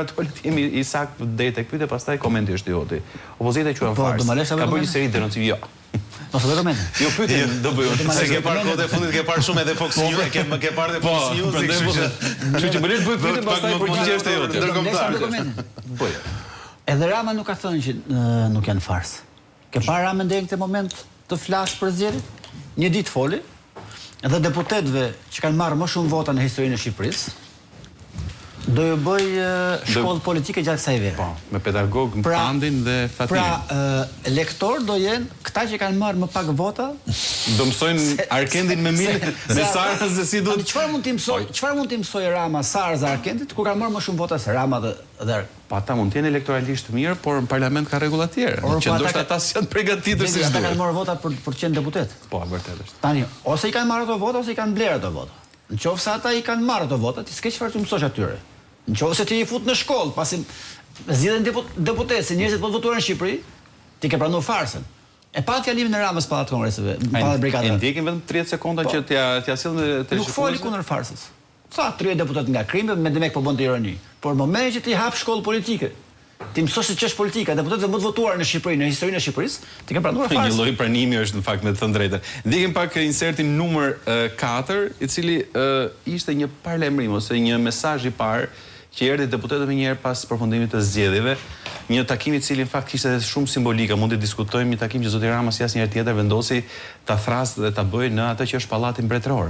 Atolet jemi i sakt deri tek pyetja, pastaj komenti është i joti. Opozita e quhen farsë. Ka bërë një seri denoncimi. Jo. Mos e komente. Jo pyetjen do bëj. Se ke parë kohët e fundit, ke parë shumë edhe Fox News, ke parë edhe Fox News, kështu që më le të bëj pyetjen, pastaj përgjigjja është e jote. Ndërkombëtar. Po. Edhe Rama nuk ka thënë që nuk janë farsë. Ke parë Rama deri në këtë moment të flasë për zgjedhjet? Një ditë foli, edhe deputetëve që kanë marrë më shumë vota në historinë e Shqipërisë do ju bëj shkollë politike gjatë kësaj vere. Po, me pedagog Pandin dhe Fatimin. Pra, lektor do jenë këta që kanë marrë më pak vota, do mësojnë Arkendin me Sarës dhe si do. Çfarë mund t'i mësoj Rama Sarës dhe Arkendit kur kanë marrë më shumë vota se Rama dhe Po ata mund të jenë elektoralisht mirë, por në parlament ka rregulla të tjera. Që ndoshta ata janë përgatitur si ata kanë marrë vota për të qenë deputet. Po, vërtet është. Tani, ose i kanë marrë ato vota ose i kanë blerë ato vota. Nëse ata i kanë marrë ato vota, ti s'ke çfarë të mësosh atyre. Nëse ti i fut në shkollë, pasi zgjidhen deputetë, se njerëzit po votuar në Shqipëri, ti ke pranuar farsën. E pa fjalimin e Ramës pa atë kongreseve, pa brigadë. E ndjekin vetëm 30 sekonda që t'ia sillën te Nuk foli kundër farsës. Sa 30 deputet nga Krimi me demek po bën të ironi. Por momentin që ti hap shkollë politike, ti mësosh se ç'është politika, deputetët më të votuar në Shqipëri, në historinë e Shqipërisë, ti ke pranuar farsën. Një lloj pranimi është në fakt me të thënë drejtën. Ndjekim pak insertin numër 4, i cili ishte një paralajmërim ose një mesazh i parë që erdhi deputetët më njëherë pas përfundimit të zgjedhjeve, një takim i cili në fakt kishte edhe shumë simbolika, mund të diskutojmë një takim që zoti Rama si asnjëherë tjetër vendosi ta thrasë dhe ta bëjë në atë që është pallati mbretëror.